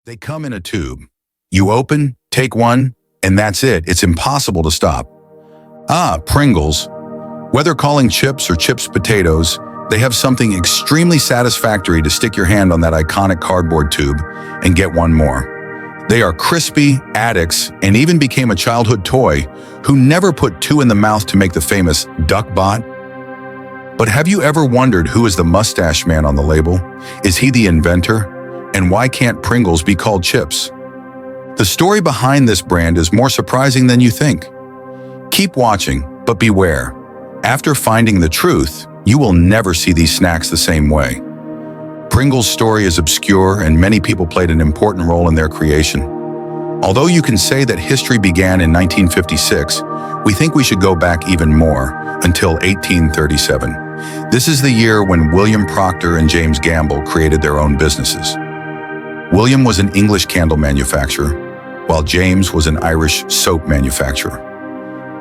They come in a tube. You open, take one, and that's it. It's impossible to stop. Pringles. Whether calling chips or chips potatoes, they have something extremely satisfactory to stick your hand on that iconic cardboard tube and get one more. They are crispy, addicts, and even became a childhood toy who never put two in the mouth to make the famous duck bot. But have you ever wondered who is the mustache man on the label? Is he the inventor? And why can't Pringles be called chips? The story behind this brand is more surprising than you think. Keep watching, but beware. After finding the truth, you will never see these snacks the same way. Pringles' story is obscure, and many people played an important role in their creation. Although you can say that history began in 1956, we think we should go back even more, until 1837. This is the year when William Procter and James Gamble created their own businesses. William was an English candle manufacturer, while James was an Irish soap manufacturer.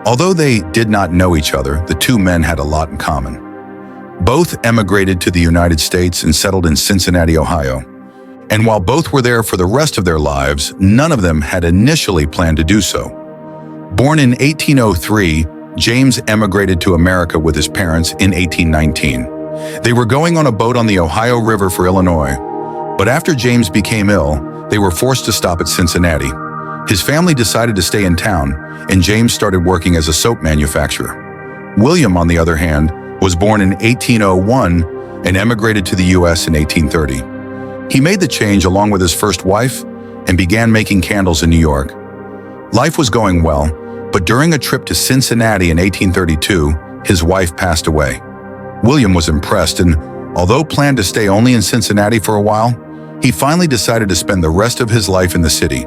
Although they did not know each other, the two men had a lot in common. Both emigrated to the United States and settled in Cincinnati, Ohio. And while both were there for the rest of their lives, none of them had initially planned to do so. Born in 1803, James emigrated to America with his parents in 1819. They were going on a boat on the Ohio River for Illinois, but after James became ill, they were forced to stop at Cincinnati. His family decided to stay in town, and James started working as a soap manufacturer. William, on the other hand, was born in 1801 and emigrated to the U.S. in 1830. He made the change along with his first wife and began making candles in New York. Life was going well, but during a trip to Cincinnati in 1832, his wife passed away. William was impressed, and although planned to stay only in Cincinnati for a while, he finally decided to spend the rest of his life in the city.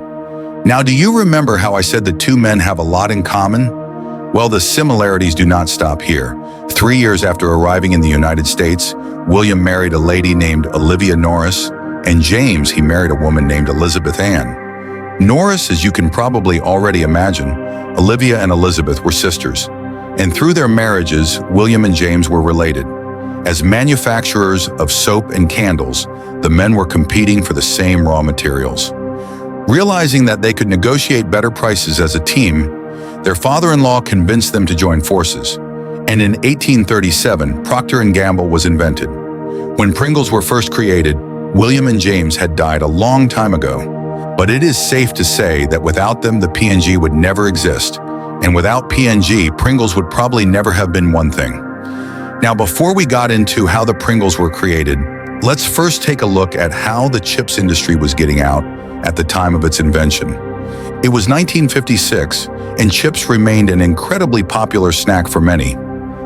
Now, do you remember how I said the two men have a lot in common? Well, the similarities do not stop here. 3 years after arriving in the United States, William married a lady named Olivia Norris, and James, he married a woman named Elizabeth Ann. Norris, as you can probably already imagine, Olivia and Elizabeth were sisters, and through their marriages, William and James were related. As manufacturers of soap and candles, the men were competing for the same raw materials. Realizing that they could negotiate better prices as a team, their father-in-law convinced them to join forces. And in 1837, Procter & Gamble was invented. When Pringles were first created, William and James had died a long time ago. But it is safe to say that without them, the P&G would never exist. And without P&G, Pringles would probably never have been one thing. Now, before we got into how the Pringles were created, let's first take a look at how the chips industry was getting out at the time of its invention. It was 1956, and chips remained an incredibly popular snack for many.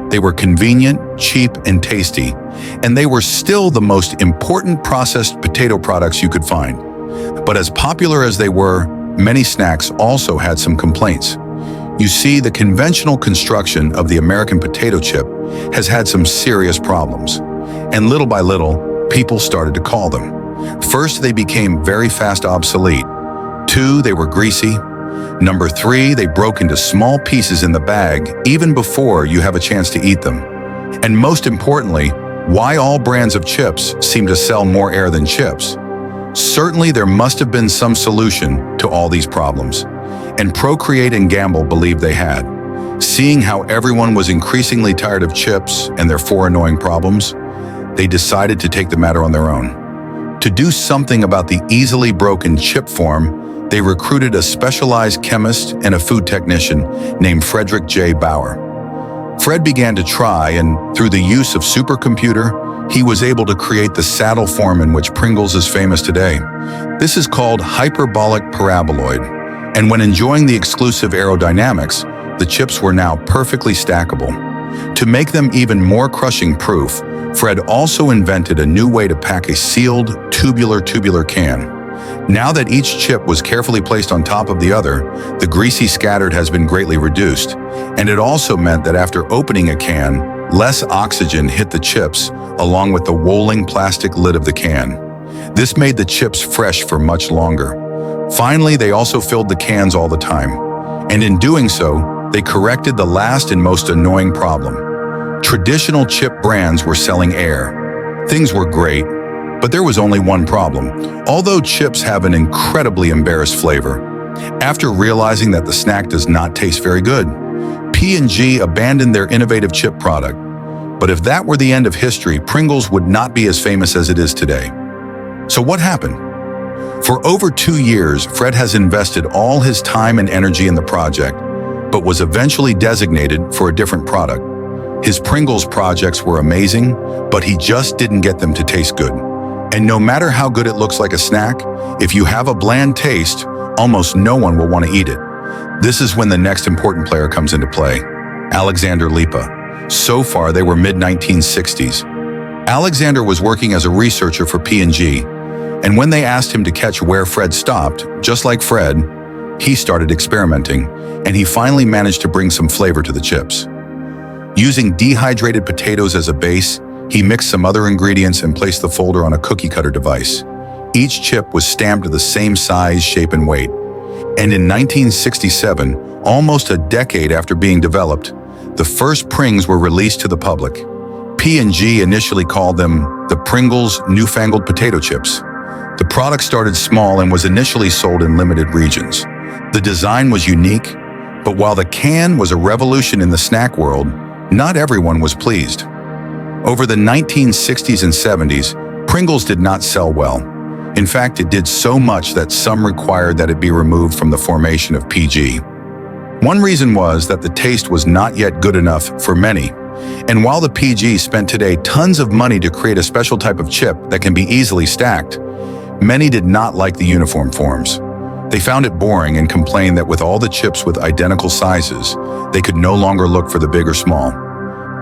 They were convenient, cheap, and tasty, and they were still the most important processed potato products you could find. But as popular as they were, many snacks also had some complaints. You see, the conventional construction of the American potato chip has had some serious problems, and little by little, people started to call them. First, they became very fast obsolete. 2, they were greasy. Number 3, they broke into small pieces in the bag even before you have a chance to eat them. And most importantly, why all brands of chips seem to sell more air than chips? Certainly, there must have been some solution to all these problems, and Procter & Gamble believed they had. Seeing how everyone was increasingly tired of chips and their 4 annoying problems, they decided to take the matter on their own. To do something about the easily broken chip form, they recruited a specialized chemist and a food technician named Fred Baur. Fred began to try, and through the use of supercomputer, he was able to create the saddle form in which Pringles is famous today. This is called hyperbolic paraboloid, and when enjoying the exclusive aerodynamics, the chips were now perfectly stackable. To make them even more crushing-proof, Fred also invented a new way to pack a sealed, tubular can. Now that each chip was carefully placed on top of the other, the greasy scattered has been greatly reduced, and it also meant that after opening a can, less oxygen hit the chips along with the rolling plastic lid of the can. This made the chips fresh for much longer. Finally, they also filled the cans all the time, and in doing so, they corrected the last and most annoying problem. Traditional chip brands were selling air. Things were great, But there was only one problem. Although chips have an incredibly embarrassed flavor, after realizing that the snack does not taste very good, P&G abandoned their innovative chip product. But if that were the end of history, Pringles would not be as famous as it is today. So what happened? For over 2 years, Fred has invested all his time and energy in the project, but was eventually designated for a different product. His Pringles projects were amazing, but he just didn't get them to taste good. And no matter how good it looks like a snack, if you have a bland taste, almost no one will want to eat it. This is when the next important player comes into play, Alexander Lipa. So far, they were mid-1960s. Alexander was working as a researcher for P&G, and when they asked him to catch where Fred stopped, just like Fred, he started experimenting, and he finally managed to bring some flavor to the chips. Using dehydrated potatoes as a base, he mixed some other ingredients and placed the folder on a cookie cutter device. Each chip was stamped to the same size, shape, and weight. And in 1967, almost a decade after being developed, the first Pringles were released to the public. P&G initially called them the Pringles Newfangled Potato Chips. The product started small and was initially sold in limited regions. The design was unique, but while the can was a revolution in the snack world, not everyone was pleased. Over the 1960s and 70s, Pringles did not sell well. In fact, it did so much that some required that it be removed from the formation of PG. One reason was that the taste was not yet good enough for many. And while the PG spent today tons of money to create a special type of chip that can be easily stacked, many did not like the uniform forms. They found it boring and complained that with all the chips with identical sizes, they could no longer look for the big or small.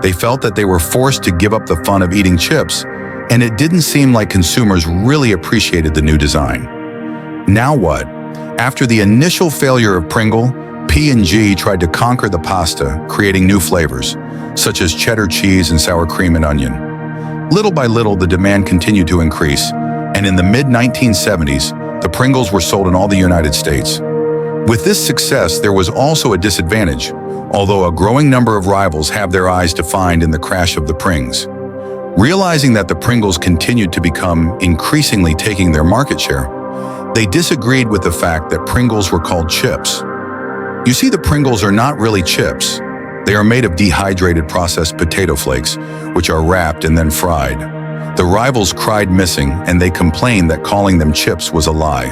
They felt that they were forced to give up the fun of eating chips, and it didn't seem like consumers really appreciated the new design. Now what? After the initial failure of Pringle, P&G tried to conquer the pasta, creating new flavors, such as cheddar cheese and sour cream and onion. Little by little, the demand continued to increase, and in the mid-1970s, the Pringles were sold in all the United States. With this success, there was also a disadvantage, although a growing number of rivals have their eyes defined in the crash of the Pringles. Realizing that the Pringles continued to become increasingly taking their market share, they disagreed with the fact that Pringles were called chips. You see, the Pringles are not really chips. They are made of dehydrated processed potato flakes, which are wrapped and then fried. The rivals cried missing, and they complained that calling them chips was a lie.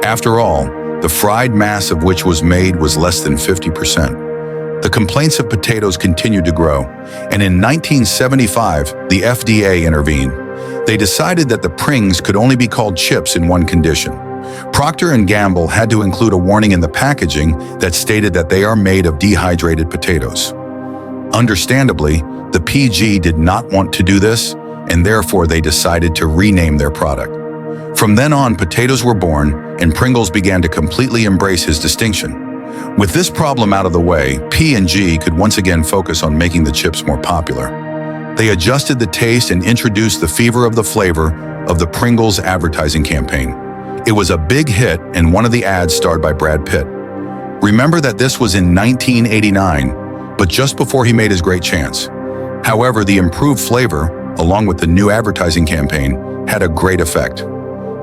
After all, the fried mass of which was made was less than 50%. The complaints of potatoes continued to grow, and in 1975, the FDA intervened. They decided that the Pringles could only be called chips in one condition. Procter & Gamble had to include a warning in the packaging that stated that they are made of dehydrated potatoes. Understandably, the PG did not want to do this, and therefore they decided to rename their product. From then on, potatoes were born, and Pringles began to completely embrace his distinction. With this problem out of the way, P&G could once again focus on making the chips more popular. They adjusted the taste and introduced the fever of the flavor of the Pringles advertising campaign. It was a big hit, and one of the ads starred by Brad Pitt. Remember that this was in 1989, but just before he made his great chance. However, the improved flavor, along with the new advertising campaign, had a great effect.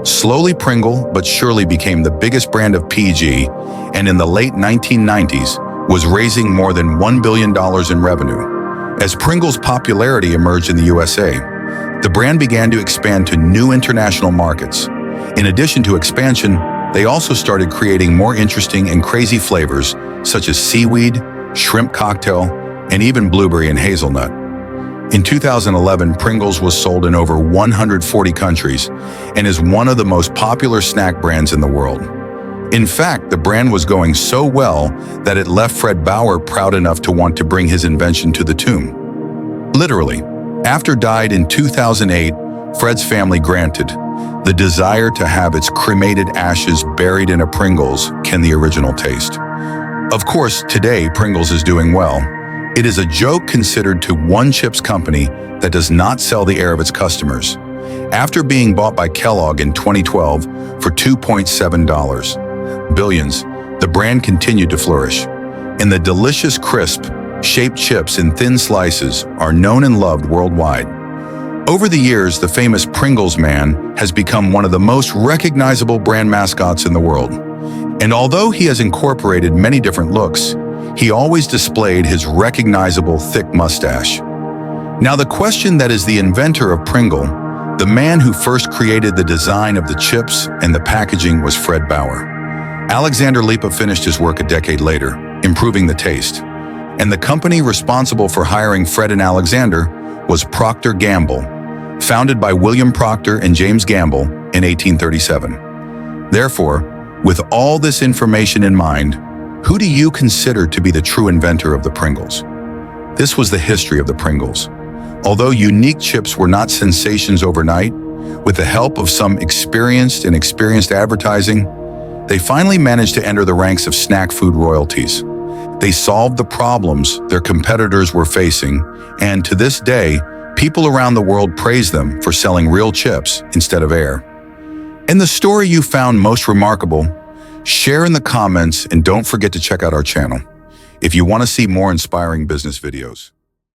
Slowly, Pringle but surely became the biggest brand of PG, and in the late 1990s was raising more than $1 billion in revenue. As Pringle's popularity emerged in the USA, the brand began to expand to new international markets. In addition to expansion, they also started creating more interesting and crazy flavors such as seaweed, shrimp cocktail, and even blueberry and hazelnut. In 2011, Pringles was sold in over 140 countries and is one of the most popular snack brands in the world. In fact, the brand was going so well that it left Fred Baur proud enough to want to bring his invention to the tomb. Literally, after died in 2008, Fred's family granted the desire to have its cremated ashes buried in a Pringles can the original taste. Of course, today Pringles is doing well. It is a joke considered to one chips company that does not sell the air of its customers. After being bought by Kellogg in 2012 for $2.7 billion, the brand continued to flourish. And the delicious, crisp, shaped chips in thin slices are known and loved worldwide. Over the years, the famous Pringles man has become one of the most recognizable brand mascots in the world. And although he has incorporated many different looks, he always displayed his recognizable thick mustache. Now, the question that is the inventor of Pringle, the man who first created the design of the chips and the packaging, was Fred Baur. Alexander Lipa finished his work a decade later, improving the taste. And the company responsible for hiring Fred and Alexander was Procter & Gamble, founded by William Procter and James Gamble in 1837. Therefore, with all this information in mind, who do you consider to be the true inventor of the Pringles? This was the history of the Pringles. Although unique chips were not sensations overnight, with the help of some experienced advertising, they finally managed to enter the ranks of snack food royalties. They solved the problems their competitors were facing, and to this day, people around the world praise them for selling real chips instead of air. And the story you found most remarkable, share in the comments and don't forget to check out our channel if you want to see more inspiring business videos.